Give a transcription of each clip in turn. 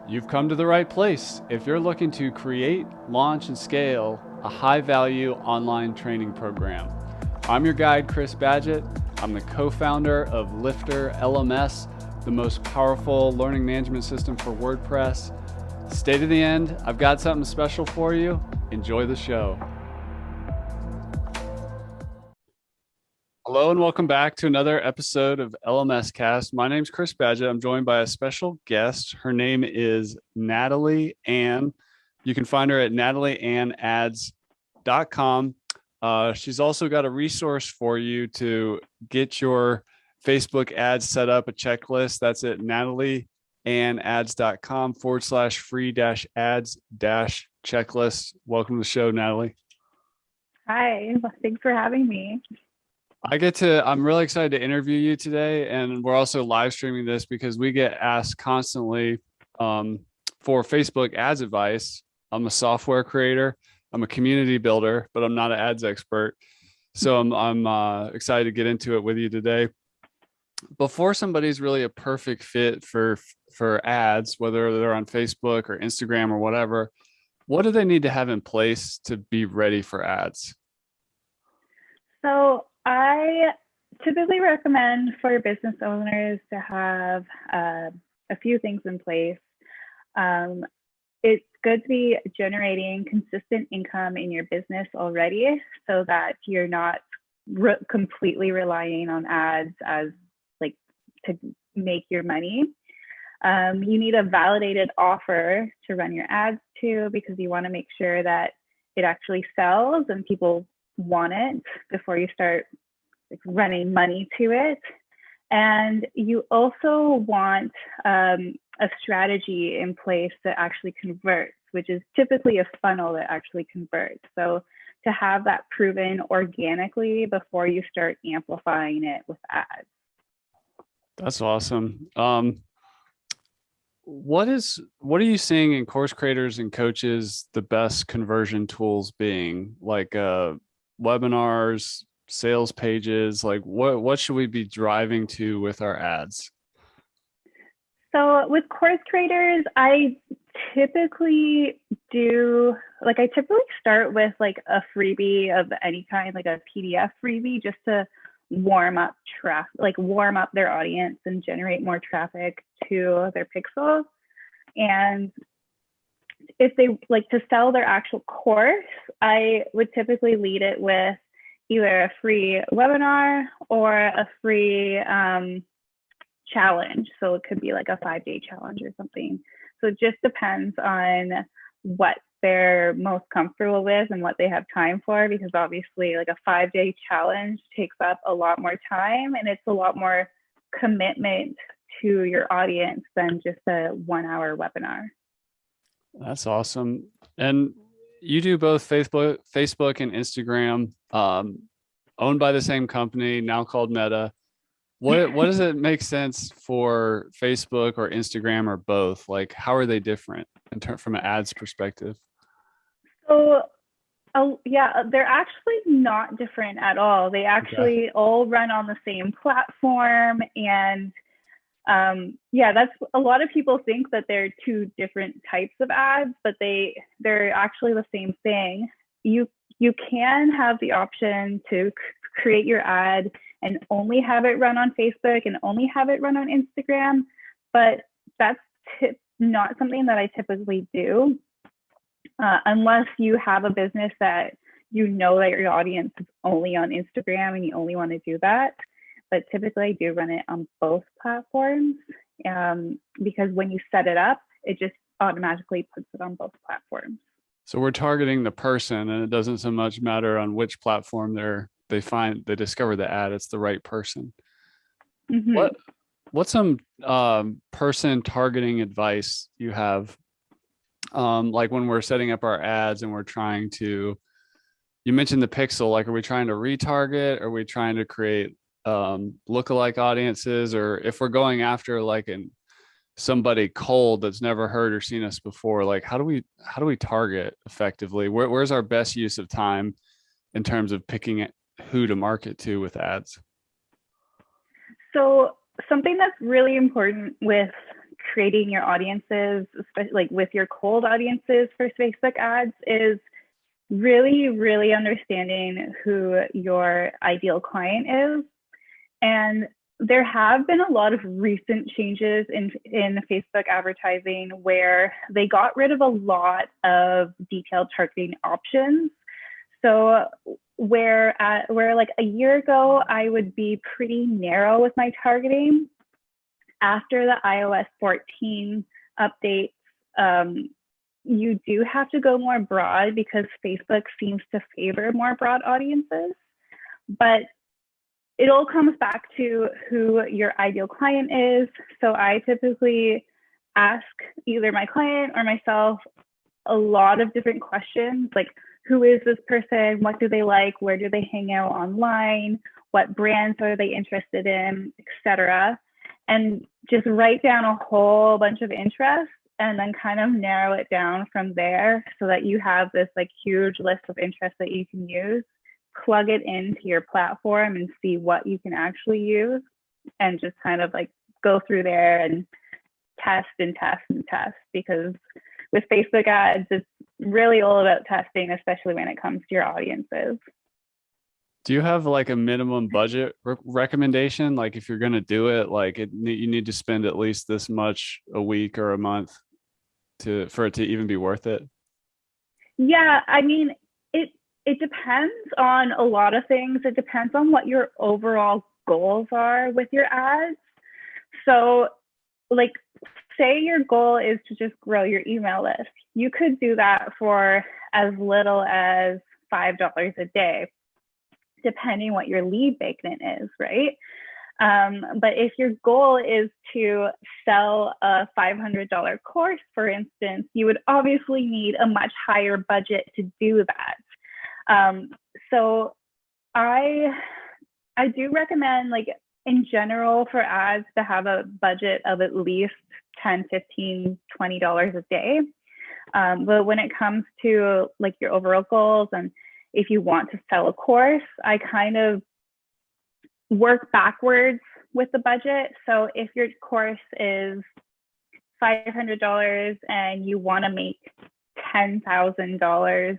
You've come to the right place if you're looking to create, launch, and scale a high-value online training program. I'm your guide, Chris Badgett. I'm the co-founder of LifterLMS, the most powerful learning management system for WordPress. Stay to the end. I've got something special for you. Enjoy the show. Hello and welcome back to another episode of LMS Cast. My name's Chris Badgett. I'm joined by a special guest. Her name is Natalie Anne. You can find her at natalieanneads.com. She's also got a resource for you to get your Facebook ads set up, a checklist. That's at natalieanneads.com/free-ads-checklist. Welcome to the show, Natalie. Hi, thanks for having me. I'm really excited to interview you today. And we're also live streaming this because we get asked constantly for Facebook ads advice. I'm a software creator. I'm a community builder, but I'm not an ads expert. So I'm excited to get into it with you today. Before somebody's really a perfect fit for ads, whether they're on Facebook or Instagram or whatever, what do they need to have in place to be ready for ads? So I typically recommend for business owners to have a few things in place. It's good to be generating consistent income in your business already so that you're not completely relying on ads as like to make your money. You need a validated offer to run your ads to because you want to make sure that it actually sells and people want it before you start running money to it. And you also want a strategy in place that actually converts, which is typically a funnel that actually converts. So to have that proven organically before you start amplifying it with ads. That's awesome. What are you seeing in course creators and coaches the best conversion tools being, like webinars, sales pages? Like what should we be driving to with our ads? So with course creators, I typically start with like a freebie of any kind, like a PDF freebie, just to warm up their audience and generate more traffic to their pixels. And if they like to sell their actual course, I would typically lead it with either a free webinar or a free challenge. So it could be like a 5-day challenge or something. So it just depends on what they're most comfortable with and what they have time for, because obviously like a 5-day challenge takes up a lot more time and it's a lot more commitment to your audience than just a 1-hour webinar. That's awesome. And you do both Facebook and Instagram, owned by the same company, now called Meta. What does it make sense for Facebook or Instagram or both? Like, how are they different from an ads perspective? So, they're actually not different at all. They actually all run on the same platform. And that's a lot of people think that they're two different types of ads, but they're actually the same thing. You can have the option to create your ad and only have it run on Facebook and only have it run on Instagram, but that's not something that I typically do unless you have a business that you know that your audience is only on Instagram and you only want to do that. But typically I do run it on both platforms because when you set it up, it just automatically puts it on both platforms. So we're targeting the person, and it doesn't so much matter on which platform they discover the ad. It's the right person. Mm-hmm. What's some person targeting advice you have? Like when we're setting up our ads and we're trying to, you mentioned the pixel, like, are we trying to retarget? Are we trying to create lookalike audiences? Or if we're going after like somebody cold that's never heard or seen us before, like how do we target effectively? Where's our best use of time in terms of picking who to market to with ads? So something that's really important with creating your audiences, especially like with your cold audiences for Facebook ads, is really, really understanding who your ideal client is. And there have been a lot of recent changes in Facebook advertising where they got rid of a lot of detailed targeting options. So where like a year ago, I would be pretty narrow with my targeting. After the iOS 14 updates, you do have to go more broad because Facebook seems to favor more broad audiences. But it all comes back to who your ideal client is. So I typically ask either my client or myself a lot of different questions, like who is this person? What do they like? Where do they hang out online? What brands are they interested in, etc. And just write down a whole bunch of interests and then kind of narrow it down from there so that you have this like huge list of interests that you can use, plug it into your platform and see what you can actually use, and just kind of like go through there and test and test and test, because with Facebook ads, it's really all about testing, especially when it comes to your audiences. Do you have like a minimum budget recommendation? Like if you're going to do it, like you need to spend at least this much a week or a month for it to even be worth it? Yeah, I mean, it depends on a lot of things. It depends on what your overall goals are with your ads. So like, say your goal is to just grow your email list. You could do that for as little as $5 a day, depending what your lead magnet is, right? But if your goal is to sell a $500 course, for instance, you would obviously need a much higher budget to do that. So I do recommend, like, in general, for ads to have a budget of at least $10, $15, $20 a day. But when it comes to like your overall goals, and if you want to sell a course, I kind of work backwards with the budget. So if your course is $500 and you want to make $10,000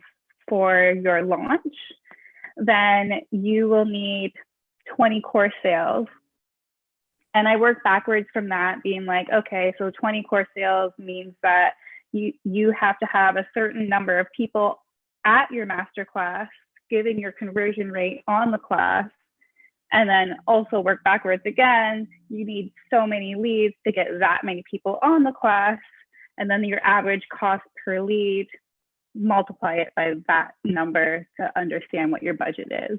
for your launch, then you will need 20 course sales. And I work backwards from that, being like, okay, so 20 course sales means that you have to have a certain number of people at your masterclass, given your conversion rate on the class. And then also work backwards again, you need so many leads to get that many people on the class. And then your average cost per lead, multiply it by that number to understand what your budget is.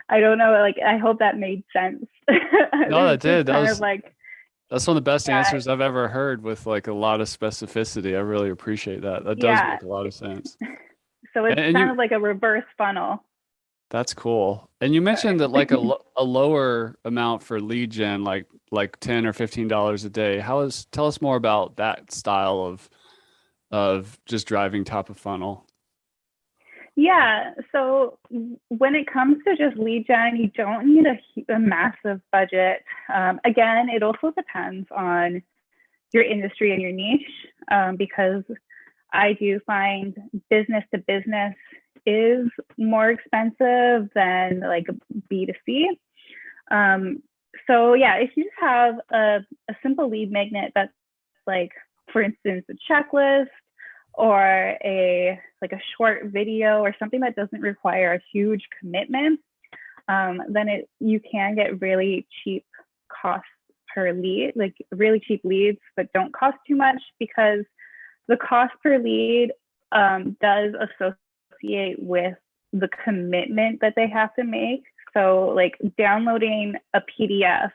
I don't know, like, I hope that made sense. No, that did. That's one of the best answers I've ever heard, with like a lot of specificity. I really appreciate that. That does make a lot of sense. So it's kind of like a reverse funnel. That's cool. And you mentioned that like a lower amount for lead gen, like $10 or $15 a day. Tell us more about that style of just driving top of funnel. Yeah. So when it comes to just lead gen, you don't need a massive budget. Again, it also depends on your industry and your niche, because I do find business to business is more expensive than like B2C. So yeah, if you just have a simple lead magnet that's like, for instance, a checklist or a short video or something that doesn't require a huge commitment, then you can get really cheap costs per lead, like really cheap leads, but don't cost too much, because the cost per lead does associate with the commitment that they have to make. So like downloading a PDF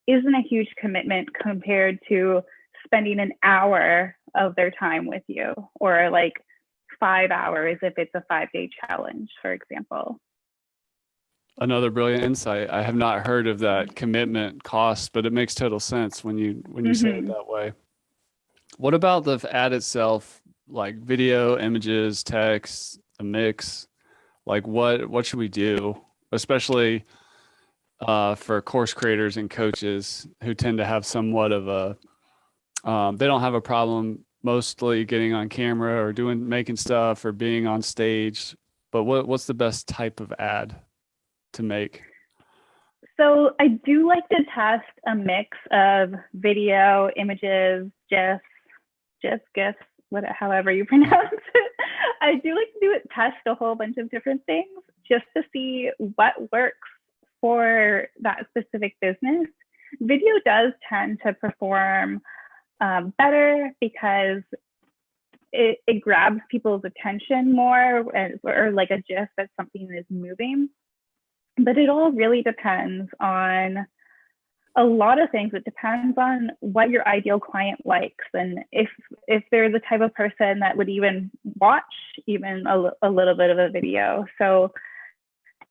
isn't a huge commitment compared to spending an hour of their time with you, or like 5 hours if it's a 5-day challenge, for example. Another brilliant insight. I have not heard of that commitment cost, but it makes total sense when you say it that way. What about the ad itself, like video, images, text, a mix? Like what should we do, especially for course creators and coaches who tend to have somewhat of They don't have a problem mostly getting on camera or making stuff or being on stage. But what's the best type of ad to make? So I do like to test a mix of video, images, GIFs, however you pronounce it. I do like to test a whole bunch of different things just to see what works for that specific business. Video does tend to perform better because it grabs people's attention more, or like a GIF that something is moving. But it all really depends on a lot of things. It depends on what your ideal client likes, and if they're the type of person that would even watch even a little bit of a video. So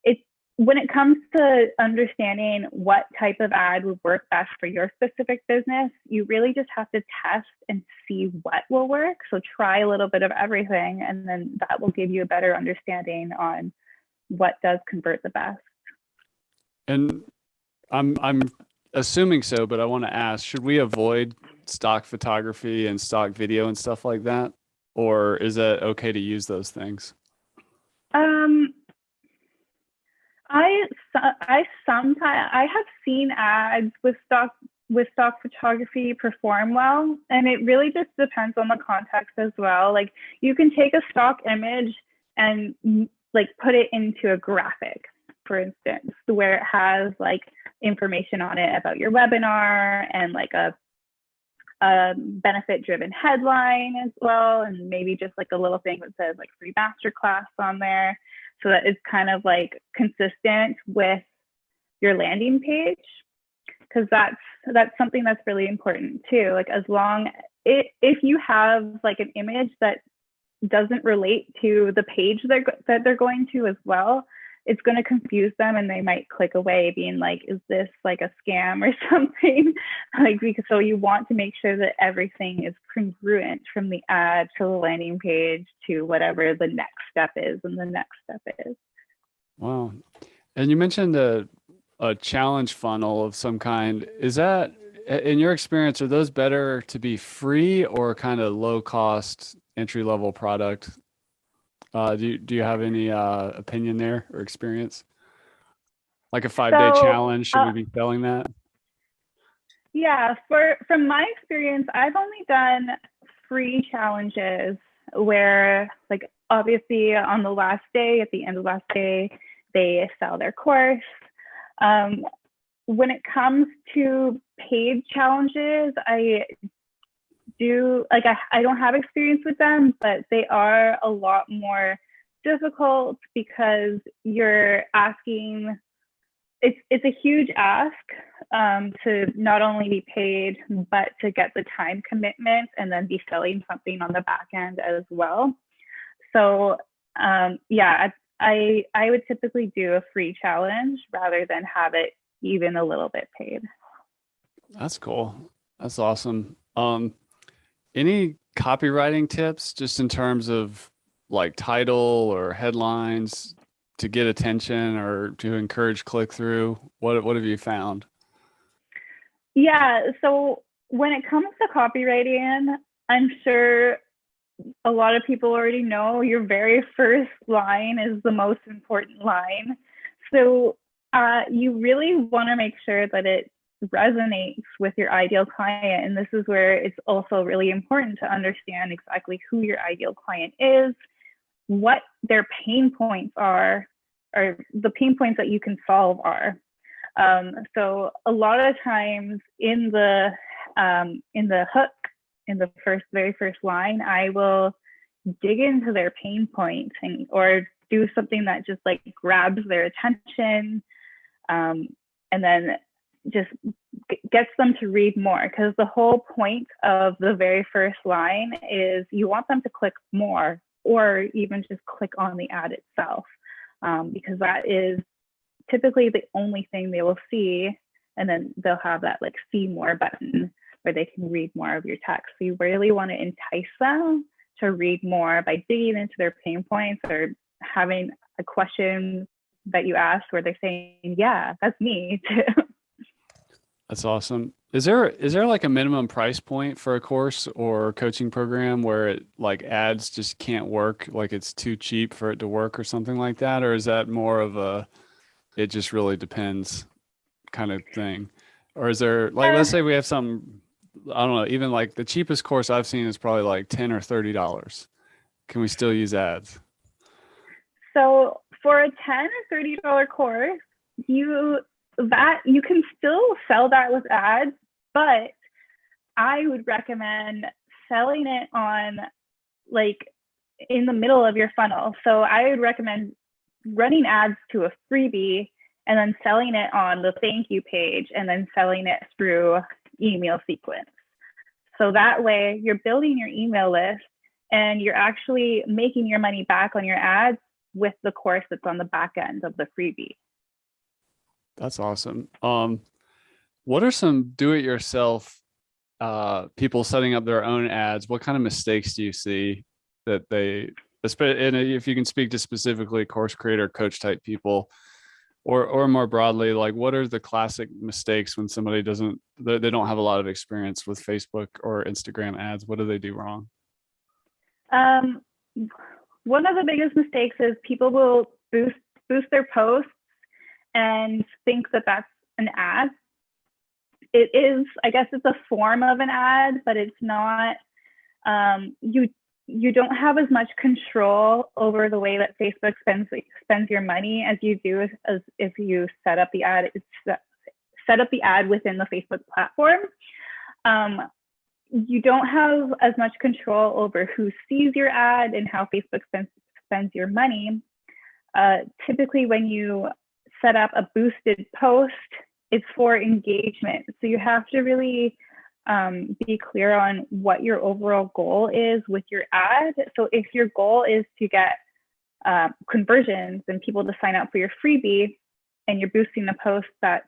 it's, when it comes to understanding what type of ad would work best for your specific business, you really just have to test and see what will work. So try a little bit of everything, and then that will give you a better understanding on what does convert the best. And I'm assuming so, but I want to ask, should we avoid stock photography and stock video and stuff like that? Or is it okay to use those things? I have seen ads with stock photography perform well, and it really just depends on the context as well. Like, you can take a stock image and like put it into a graphic, for instance, where it has like information on it about your webinar and like a benefit driven headline as well, and maybe just like a little thing that says like free masterclass on there, so that it's kind of like consistent with your landing page, because that's something that's really important too. Like, as long if you have like an image that doesn't relate to the page that they're going to as well, it's going to confuse them, and they might click away being like, is this like a scam or something? Like, because, so you want to make sure that everything is congruent from the ad to the landing page to whatever the next step is, and the next step is. Wow. And you mentioned a challenge funnel of some kind. Is that, in your experience, are those better to be free or kind of low cost entry level product? Do you have any opinion there or experience? Like a 5-day challenge, should we be selling that? Yeah, from my experience, I've only done free challenges where, like, obviously on the last day, at the end of the last day, they sell their course. When it comes to paid challenges, I don't have experience with them, but they are a lot more difficult because you're asking, it's a huge ask to not only be paid, but to get the time commitment and then be selling something on the back end as well. So yeah, I would typically do a free challenge rather than have it even a little bit paid. That's cool. That's awesome. Any copywriting tips just in terms of like title or headlines to get attention or to encourage click through? What have you found? Yeah, so when it comes to copywriting, I'm sure a lot of people already know your very first line is the most important line. So you really want to make sure that it resonates with your ideal client. And this is where it's also really important to understand exactly who your ideal client is, what their pain points are, or the pain points that you can solve are. So a lot of times in the hook, in the very first line, I will dig into their pain points or do something that just like grabs their attention, and then just gets them to read more. Because the whole point of the very first line is you want them to click more, or even just click on the ad itself, because that is typically the only thing they will see. And then they'll have that like see more button where they can read more of your text. So you really want to entice them to read more by digging into their pain points, or having a question that you ask where they're saying, yeah, that's me too. That's awesome. Is there like a minimum price point for a course or coaching program where it like ads just can't work, like it's too cheap for it to work or something like that? Or is that more of a it just really depends kind of thing? Or is there like Uh, let's say we have some I don't know, even like the cheapest course I've seen is probably like 10 or $30. Can we still use ads? so for a $10 or $30 course, you can still sell that with ads, but I would recommend selling it on like in the middle of your funnel. So I would recommend running ads to a freebie and then selling it on the thank you page and then selling it through email sequence. So that way you're building your email list and you're actually making your money back on your ads with the course that's on the back end of the freebie. That's awesome. What are some do-it-yourself people setting up their own ads? What kind of mistakes do you see that they, and if you can speak to specifically course creator, coach type people, or more broadly, like what are the classic mistakes when somebody they don't have a lot of experience with Facebook or Instagram ads? What do they do wrong? Um, One of the biggest mistakes is people will boost their posts and think that that's an ad. It is, I guess it's a form of an ad, but it's not. You don't have as much control over the way that Facebook spends your money as you do as if you set up the ad. Set up the ad within the Facebook platform. You don't have as much control over who sees your ad and how Facebook spends your money. Typically, when you set up a boosted post, it's for engagement. So you have to really be clear on what your overall goal is with your ad. So if your goal is to get conversions and people to sign up for your freebie, and you're boosting the post that's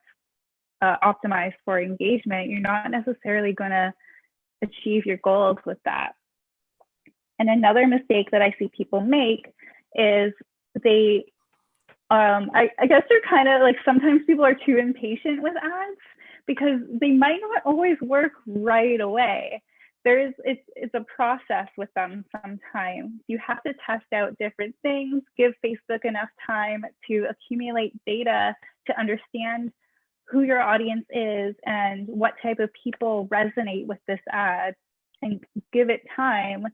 optimized for engagement, you're not necessarily going to achieve your goals with that. And another mistake that I see people make is they I guess they're kind of like, sometimes people are too impatient with ads because they might not always work right away. It's a process with them sometimes. You have to test out different things, give Facebook enough time to accumulate data to understand who your audience is and what type of people resonate with this ad, and give it time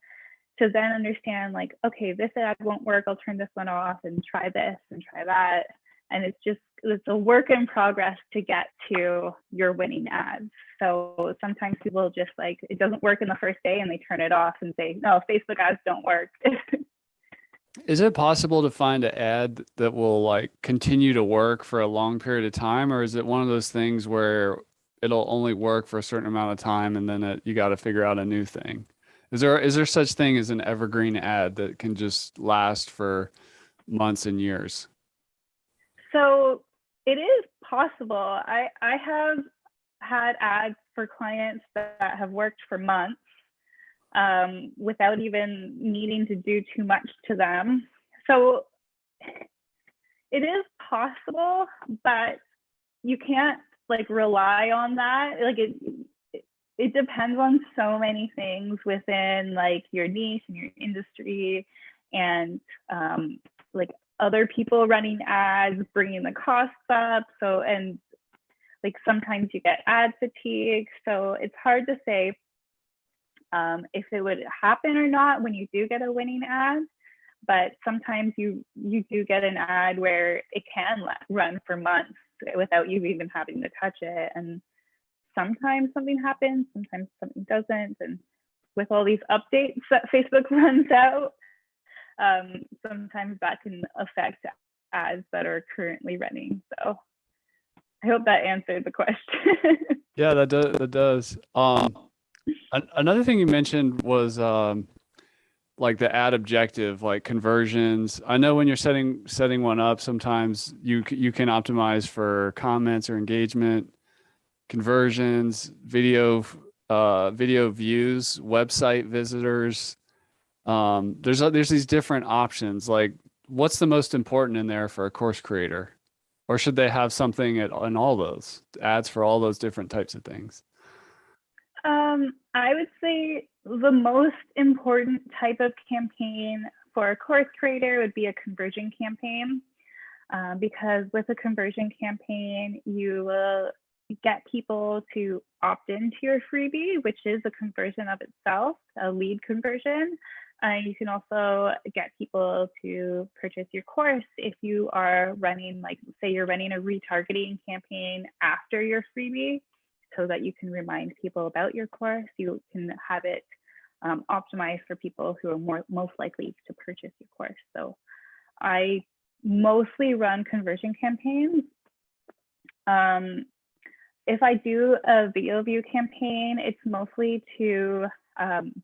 to then understand, like, okay, this ad won't work, I'll turn this one off and try this and try that. And it's a work in progress to get to your winning ads. So sometimes people just like, it doesn't work in the first day and they turn it off and say, no, Facebook ads don't work. Is it possible to find an ad that will like continue to work for a long period of time, or is it one of those things where it'll only work for a certain amount of time and then you got to figure out a new thing? Is there such thing as an evergreen ad that can just last for months and years? So it is possible. I have had ads for clients that have worked for months without even needing to do too much to them. So it is possible, but you can't like rely on that. Like it depends on so many things within like your niche and your industry, and like other people running ads, bringing the costs up. So, and like sometimes you get ad fatigue. So it's hard to say if it would happen or not when you do get a winning ad. But sometimes you do get an ad where it can run for months without you even having to touch it. And sometimes something happens, sometimes something doesn't. And with all these updates that Facebook runs out, sometimes that can affect ads that are currently running. So I hope that answered the question. Yeah, that does. Another thing you mentioned was like the ad objective, like conversions. I know when you're setting one up, sometimes you can optimize for comments or engagement, conversions, video views, website visitors. There's these different options. Like, what's the most important in there for a course creator, or should they have something in all those ads for all those different types of things? I would say the most important type of campaign for a course creator would be a conversion campaign, because with a conversion campaign, you will get people to opt into your freebie, which is a conversion of itself, a lead conversion. You can also get people to purchase your course if you are running, like, say you're running a retargeting campaign after your freebie, so that you can remind people about your course. You can have it optimized for people who are most likely to purchase your course. So I mostly run conversion campaigns. If I do a video view campaign, it's mostly to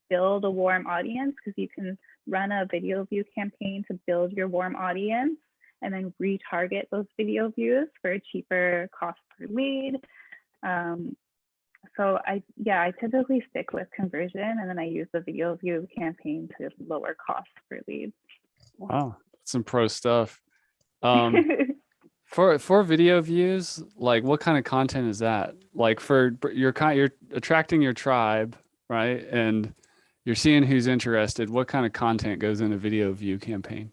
build a warm audience, because you can run a video view campaign to build your warm audience and then retarget those video views for a cheaper cost per lead. So I typically stick with conversion, and then I use the video view campaign to lower cost per lead. Wow, that's some pro stuff. For video views, like what kind of content is that? Like you're attracting your tribe, right? And you're seeing who's interested. What kind of content goes in a video view campaign?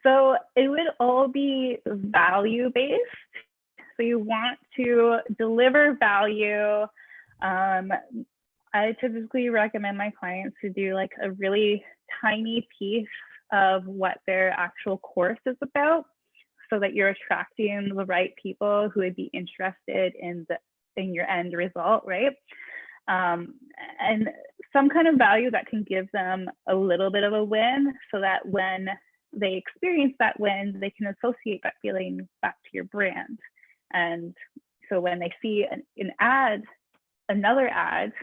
So it would all be value based. So you want to deliver value. I typically recommend my clients to do like a really tiny piece of what their actual course is about, so that you're attracting the right people who would be interested in your end result, right? And some kind of value that can give them a little bit of a win, so that when they experience that win, they can associate that feeling back to your brand. And so when they see another ad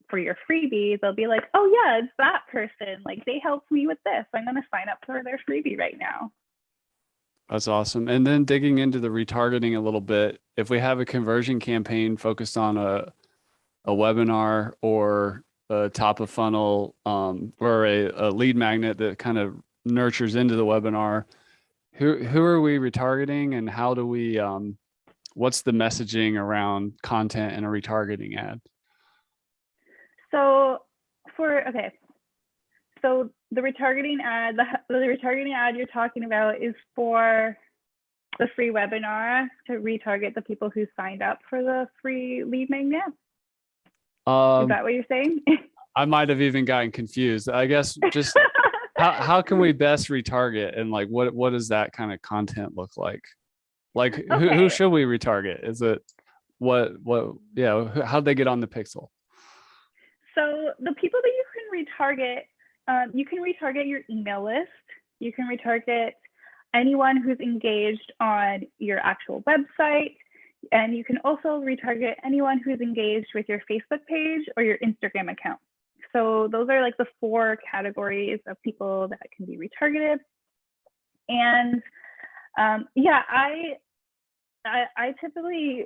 for your freebie, they'll be like, oh yeah, it's that person. Like, they helped me with this. I'm going to sign up for their freebie right now. That's awesome. And then digging into the retargeting a little bit, if we have a conversion campaign focused on a webinar or a top of funnel, or a lead magnet that kind of nurtures into the webinar, who are we retargeting, and how do we, what's the messaging around content in a retargeting ad? So the retargeting ad you're talking about is for the free webinar to retarget the people who signed up for the free lead magnet. Is that what you're saying? I might have even gotten confused. I guess just how can we best retarget, and like what does that kind of content look like? Like who should we retarget? Is it how'd they get on the pixel? So the people that you can retarget your email list. You can retarget anyone who's engaged on your actual website. And you can also retarget anyone who's engaged with your Facebook page or your Instagram account. So those are like the 4 categories of people that can be retargeted. And I typically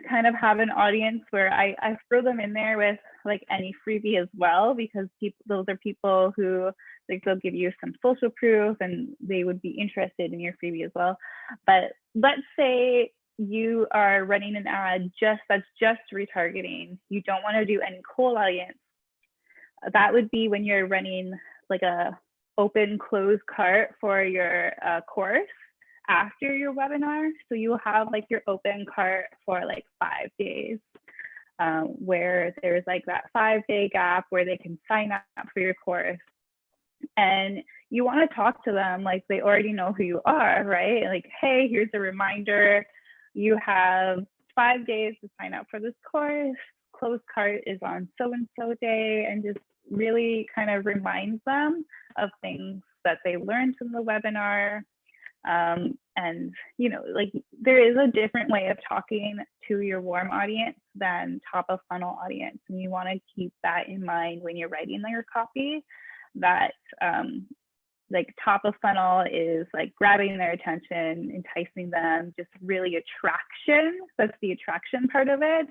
kind of have an audience where I throw them in there with like any freebie as well, because those are people who, like, they'll give you some social proof and they would be interested in your freebie as well. But let's say you are running an ad that's just retargeting. You don't want to do any cold audience. That would be when you're running like a open close cart for your course after your webinar. So you will have like your open cart for like 5 days, where there's like that 5-day gap where they can sign up for your course. And you want to talk to them like they already know who you are, right? Like, hey, here's a reminder. You have 5 days to sign up for this course. Close cart is on so-and-so day, and just really kind of reminds them of things that they learned from the webinar. And, you know, like, there is a different way of talking to your warm audience than top of funnel audience. And you want to keep that in mind when you're writing your copy, that like top of funnel is like grabbing their attention, enticing them, just really attraction. That's the attraction part of it.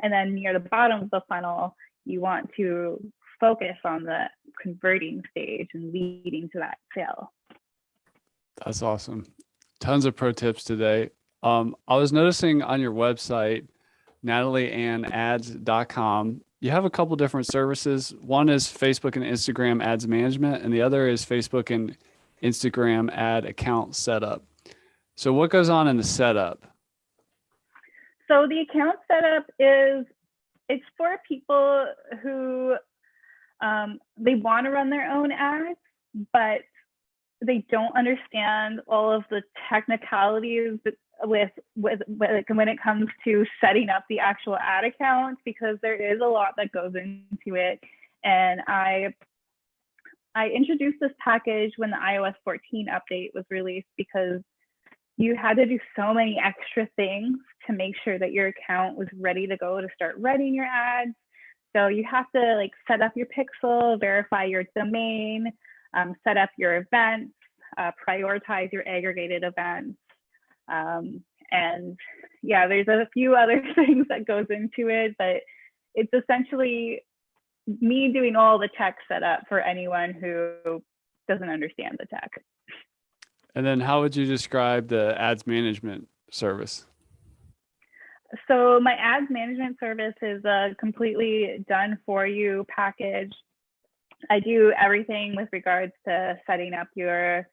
And then near the bottom of the funnel, you want to focus on the converting stage and leading to that sale. That's awesome. Tons of pro tips today. I was noticing on your website, natalieanneads.com. You have a couple different services. One is Facebook and Instagram ads management, and the other is Facebook and Instagram ad account setup. So what goes on in the setup? So the account setup it's for people who they want to run their own ads, but they don't understand all of the technicalities with when it comes to setting up the actual ad account, because there is a lot that goes into it. And I introduced this package when the iOS 14 update was released, because you had to do so many extra things to make sure that your account was ready to go to start running your ads. So you have to like set up your pixel, verify your domain, set up your events, prioritize your aggregated events. And yeah, there's a few other things that goes into it, but it's essentially me doing all the tech setup for anyone who doesn't understand the tech. And then how would you describe the ads management service? So my ads management service is a completely done for you package. I do everything with regards to setting up your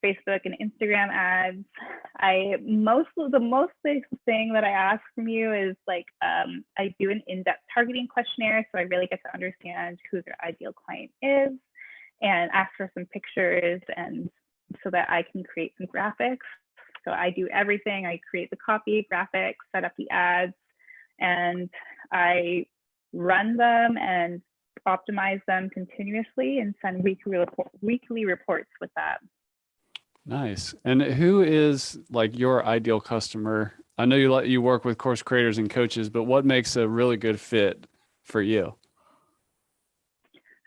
Facebook and Instagram ads. The most basic thing that I ask from you is like, I do an in-depth targeting questionnaire, so I really get to understand who their ideal client is, and ask for some pictures, and so that I can create some graphics. So I do everything. I create the copy, graphics, set up the ads, and I run them and optimize them continuously and send weekly reports with that. Nice. And who is like your ideal customer? I know you work with course creators and coaches, but what makes a really good fit for you?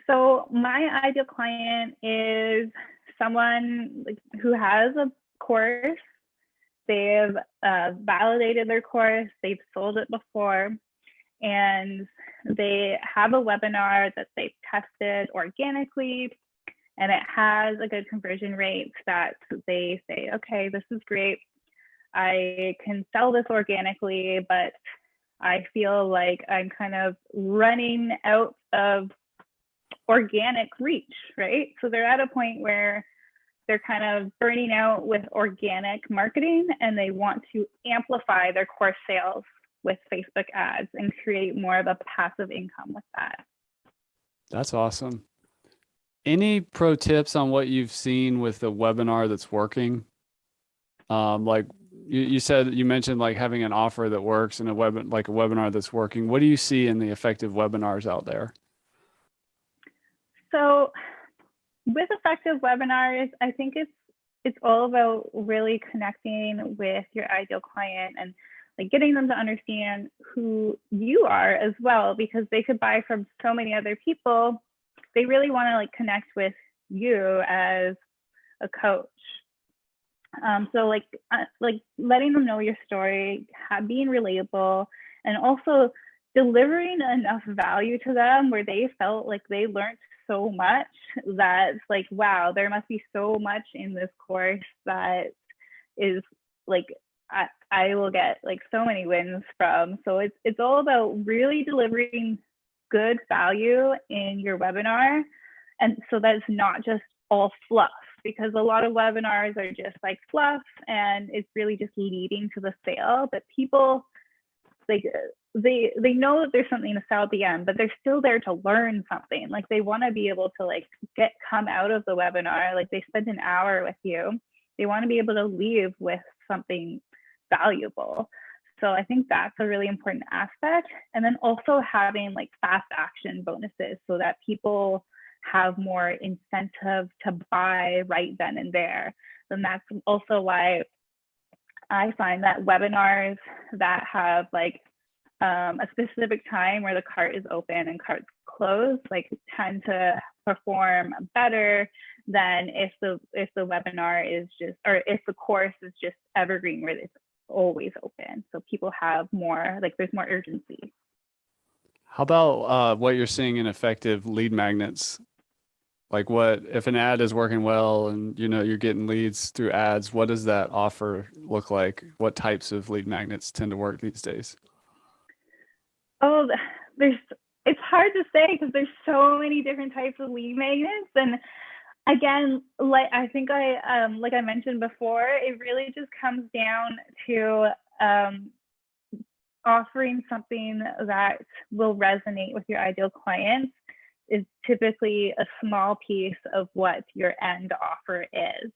So my ideal client is someone who has a course. They've validated their course, they've sold it before, and they have a webinar that they've tested organically, and it has a good conversion rate that they say, okay, this is great. I can sell this organically, but I feel like I'm kind of running out of organic reach, right? So they're at a point where they're kind of burning out with organic marketing, and they want to amplify their course sales with Facebook ads and create more of a passive income with that. That's awesome. Any pro tips on what you've seen with the webinar that's working? Like you mentioned like having an offer that works and a webinar that's working. What do you see in the effective webinars out there? So with effective webinars, I think it's all about really connecting with your ideal client and like getting them to understand who you are as well, because they could buy from so many other people. They really want to like connect with you as a coach. So like letting them know your story, being relatable, and also delivering enough value to them where they felt like they learned so much that it's like, wow, there must be so much in this course that is like I will get like so many wins from. So it's all about really delivering good value in your webinar, and so that's not just all fluff, because a lot of webinars are just like fluff and it's really just leading to the sale. But people like they know that there's something to sell at the end, but they're still there to learn something. Like they want to be able to like come out of the webinar, like they spent an hour with you, they want to be able to leave with something valuable. So I think that's a really important aspect. And then also having like fast action bonuses so that people have more incentive to buy right then and there. And that's also why I find that webinars that have like a specific time where the cart is open and cart's closed, like tend to perform better than if the webinar is just, or if the course is just evergreen where it's always open. So people have more, like there's more urgency. How about what you're seeing in effective lead magnets? Like what, if an ad is working well and you're getting leads through ads, what does that offer look like? What types of lead magnets tend to work these days? Oh, it's hard to say because there's so many different types of lead magnets. And again, like I think like I mentioned before, it really just comes down to offering something that will resonate with your ideal clients is typically a small piece of what your end offer is.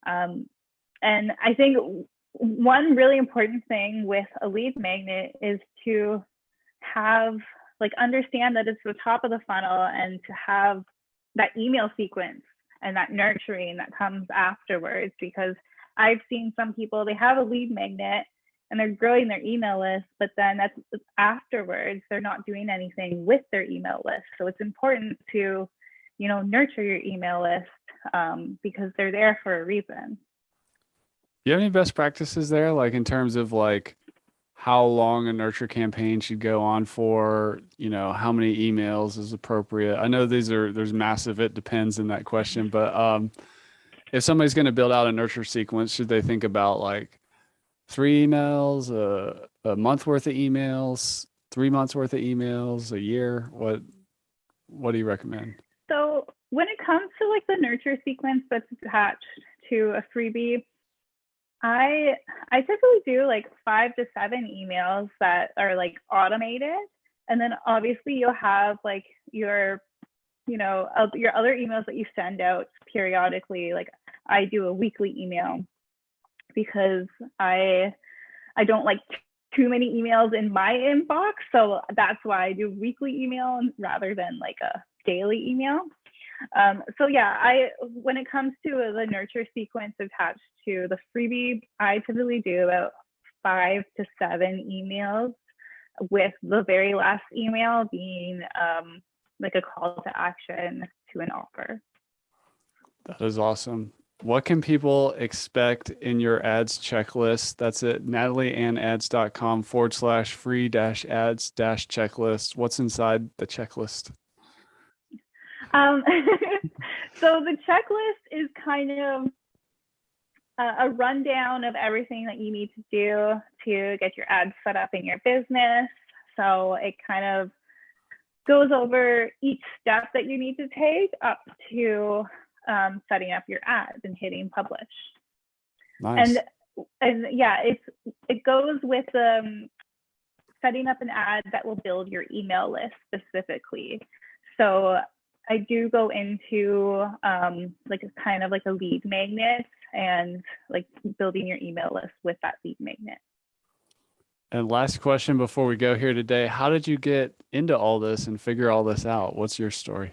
And I think one really important thing with a lead magnet is to have, like, understand that it's the top of the funnel and to have that email sequence and that nurturing that comes afterwards. Because I've seen some people, they have a lead magnet and they're growing their email list, but then that's afterwards, they're not doing anything with their email list. So it's important to, nurture your email list because they're there for a reason. Do you have any best practices there, like in terms of like how long a nurture campaign should go on for, how many emails is appropriate? I know there's massive, it depends in that question, but if somebody's going to build out a nurture sequence, should they think about like 3 emails, a month worth of emails, 3 months worth of emails, a year? What do you recommend? So when it comes to like the nurture sequence that's attached to a freebie, I typically do like 5 to 7 emails that are like automated, and then obviously you'll have like your other emails that you send out periodically. Like I do a weekly email because I don't like too many emails in my inbox, so that's why I do weekly email rather than like a daily email. So yeah, when it comes to the nurture sequence attached to the freebie, I typically do about 5 to 7 emails, with the very last email being like a call to action to an offer. That is awesome. What can people expect in your ads checklist? That's at natalieanneads.com/free-ads-checklist. What's inside the checklist? So the checklist is kind of a rundown of everything that you need to do to get your ads set up in your business. So it kind of goes over each step that you need to take up to setting up your ads and hitting publish. Nice. And yeah, it goes with setting up an ad that will build your email list specifically. So I do go into like a kind of like a lead magnet and like building your email list with that lead magnet. And last question before we go here today, how did you get into all this and figure all this out? What's your story?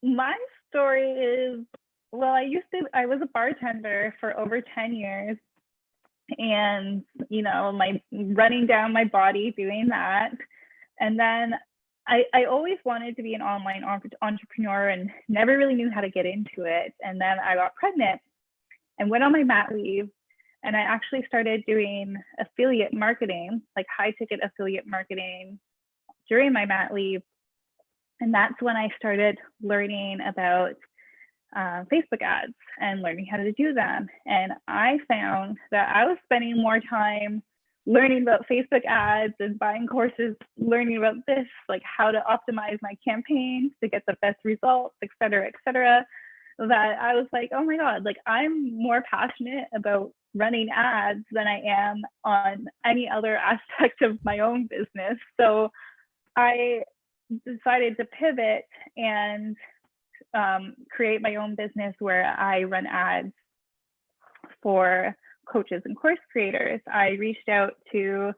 My story is, well, I was a bartender for over 10 years, and my running down my body doing that. And then I always wanted to be an online entrepreneur and never really knew how to get into it. And then I got pregnant and went on my mat leave. And I actually started doing affiliate marketing, like high ticket affiliate marketing during my mat leave. And that's when I started learning about Facebook ads and learning how to do them. And I found that I was spending more time learning about Facebook ads and buying courses, learning about this, like how to optimize my campaigns to get the best results, et cetera, that I was like, oh my God, like I'm more passionate about running ads than I am on any other aspect of my own business. So I decided to pivot and create my own business where I run ads for coaches and course creators. I reached out to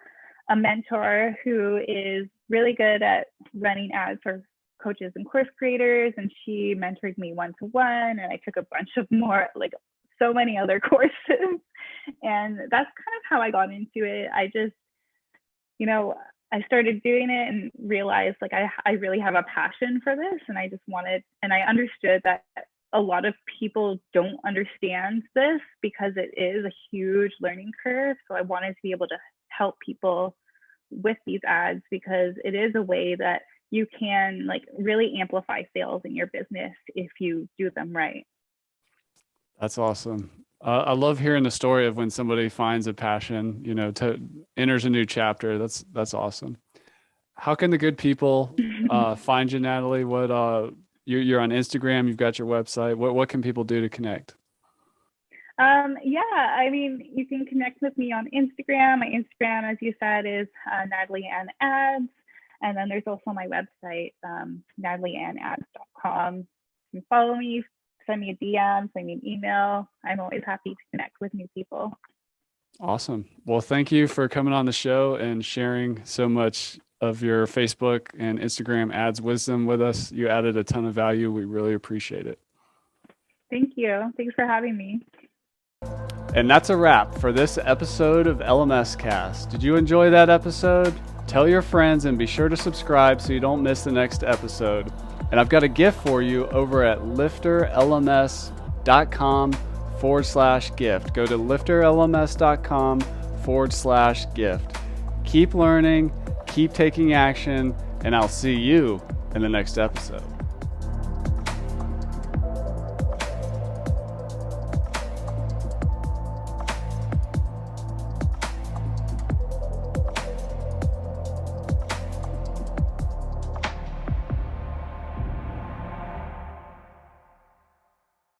a mentor who is really good at running ads for coaches and course creators, and she mentored me one-to-one, and I took a bunch of more, like so many other courses. And that's kind of how I got into it. I just, I started doing it and realized like I really have a passion for this, and I just wanted, and I understood that a lot of people don't understand this because it is a huge learning curve. So I wanted to be able to help people with these ads because it is a way that you can like really amplify sales in your business if you do them right. That's awesome. I love hearing the story of when somebody finds a passion, enters a new chapter. That's awesome. How can the good people find you, Natalie? What you're on Instagram, you've got your website. What can people do to connect? Yeah, I mean, you can connect with me on Instagram. My Instagram, as you said, is natalieanneads. And then there's also my website, natalieanneads.com. You can follow me, send me a DM, send me an email. I'm always happy to connect with new people. Awesome. Well, thank you for coming on the show and sharing so much of your Facebook and Instagram ads wisdom with us. You added a ton of value. We really appreciate it. Thank you. Thanks for having me. And that's a wrap for this episode of LMS Cast. Did you enjoy that episode? Tell your friends and be sure to subscribe so you don't miss the next episode. And I've got a gift for you over at LifterLMS.com/gift. Go to LifterLMS.com/gift. Keep learning, keep taking action, and I'll see you in the next episode.